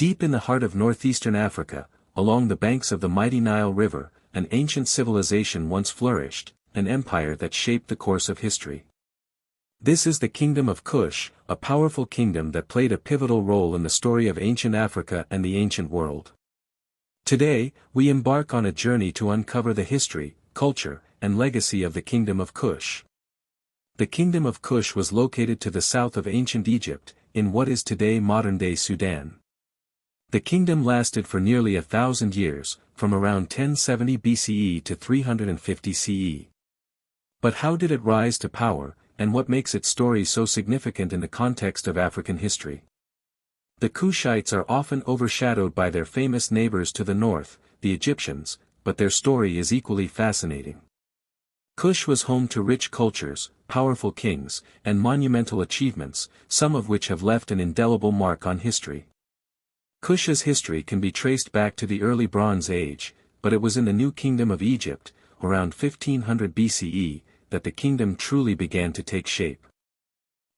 Deep in the heart of northeastern Africa, along the banks of the mighty Nile River, an ancient civilization once flourished, an empire that shaped the course of history. This is the Kingdom of Kush, a powerful kingdom that played a pivotal role in the story of ancient Africa and the ancient world. Today, we embark on a journey to uncover the history, culture, and legacy of the Kingdom of Kush. The Kingdom of Kush was located to the south of ancient Egypt, in what is today modern-day Sudan. The kingdom lasted for nearly 1,000 years, from around 1070 BCE to 350 CE. But how did it rise to power, and what makes its story so significant in the context of African history? The Kushites are often overshadowed by their famous neighbors to the north, the Egyptians, but their story is equally fascinating. Kush was home to rich cultures, powerful kings, and monumental achievements, some of which have left an indelible mark on history. Kush's history can be traced back to the early Bronze Age, but it was in the New Kingdom of Egypt, around 1500 BCE, that the kingdom truly began to take shape.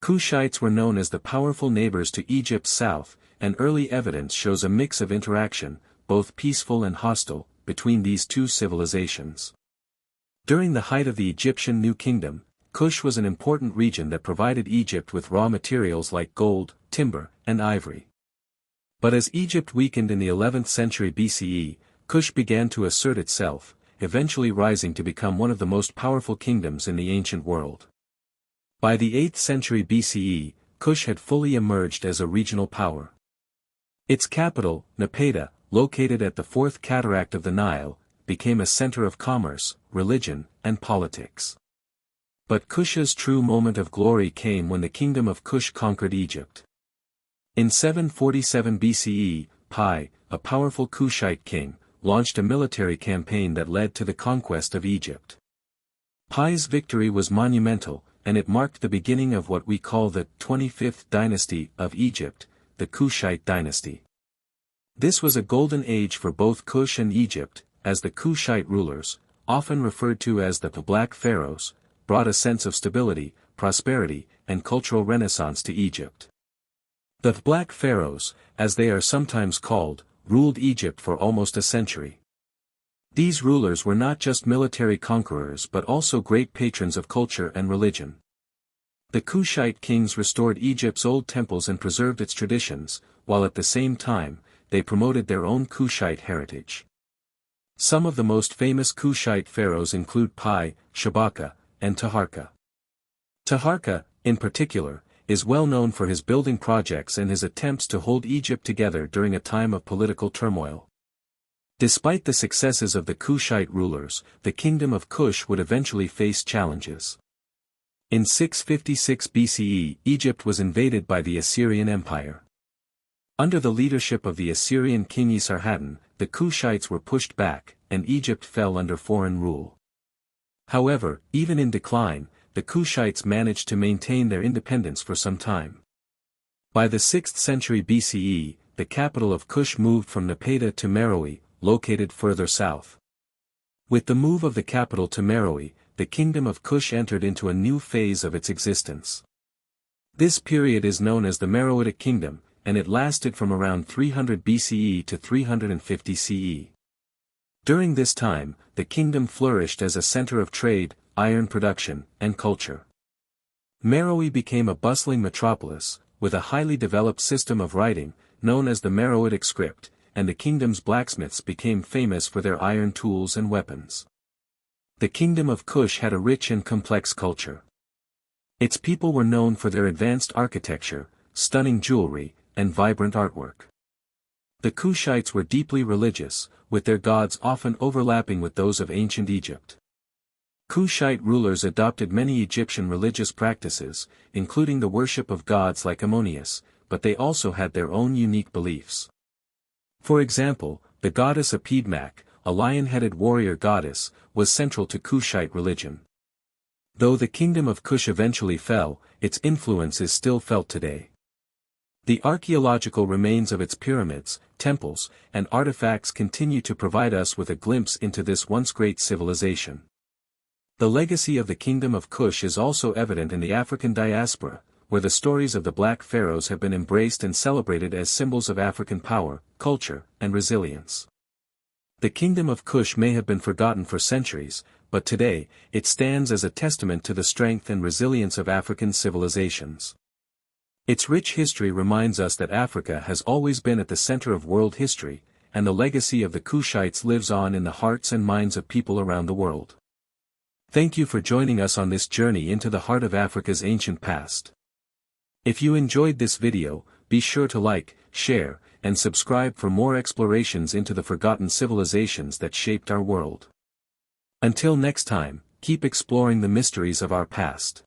Kushites were known as the powerful neighbors to Egypt's south, and early evidence shows a mix of interaction, both peaceful and hostile, between these two civilizations. During the height of the Egyptian New Kingdom, Kush was an important region that provided Egypt with raw materials like gold, timber, and ivory. But as Egypt weakened in the 11th century BCE, Kush began to assert itself, eventually rising to become one of the most powerful kingdoms in the ancient world. By the 8th century BCE, Kush had fully emerged as a regional power. Its capital, Napata, located at the fourth cataract of the Nile, became a center of commerce, religion, and politics. But Kush's true moment of glory came when the Kingdom of Kush conquered Egypt. In 747 BCE, Pi, a powerful Kushite king, launched a military campaign that led to the conquest of Egypt. Pi's victory was monumental, and it marked the beginning of what we call the 25th dynasty of Egypt, the Kushite dynasty. This was a golden age for both Kush and Egypt, as the Kushite rulers, often referred to as the Black Pharaohs, brought a sense of stability, prosperity, and cultural renaissance to Egypt. The Black Pharaohs, as they are sometimes called, ruled Egypt for almost a century. These rulers were not just military conquerors but also great patrons of culture and religion. The Kushite kings restored Egypt's old temples and preserved its traditions, while at the same time, they promoted their own Kushite heritage. Some of the most famous Kushite pharaohs include Pi, Shabaka, and Taharka. Taharka, in particular, is well known for his building projects and his attempts to hold Egypt together during a time of political turmoil. Despite the successes of the Kushite rulers, the Kingdom of Kush would eventually face challenges. In 656 BCE, Egypt was invaded by the Assyrian Empire. Under the leadership of the Assyrian king Esarhaddon, the Kushites were pushed back, and Egypt fell under foreign rule. However, even in decline, the Kushites managed to maintain their independence for some time. By the 6th century BCE, the capital of Kush moved from Napata to Meroë, located further south. With the move of the capital to Meroë, the Kingdom of Kush entered into a new phase of its existence. This period is known as the Meroitic Kingdom, and it lasted from around 300 BCE to 350 CE. During this time, the kingdom flourished as a center of trade, iron production, and culture. Meroë became a bustling metropolis, with a highly developed system of writing, known as the Meroitic script, and the kingdom's blacksmiths became famous for their iron tools and weapons. The Kingdom of Kush had a rich and complex culture. Its people were known for their advanced architecture, stunning jewelry, and vibrant artwork. The Kushites were deeply religious, with their gods often overlapping with those of ancient Egypt. Kushite rulers adopted many Egyptian religious practices, including the worship of gods like Ammonius, but they also had their own unique beliefs. For example, the goddess Apidmak, a lion-headed warrior goddess, was central to Kushite religion. Though the Kingdom of Kush eventually fell, its influence is still felt today. The archaeological remains of its pyramids, temples, and artifacts continue to provide us with a glimpse into this once great civilization. The legacy of the Kingdom of Kush is also evident in the African diaspora, where the stories of the black pharaohs have been embraced and celebrated as symbols of African power, culture, and resilience. The Kingdom of Kush may have been forgotten for centuries, but today, it stands as a testament to the strength and resilience of African civilizations. Its rich history reminds us that Africa has always been at the center of world history, and the legacy of the Kushites lives on in the hearts and minds of people around the world. Thank you for joining us on this journey into the heart of Africa's ancient past. If you enjoyed this video, be sure to like, share, and subscribe for more explorations into the forgotten civilizations that shaped our world. Until next time, keep exploring the mysteries of our past.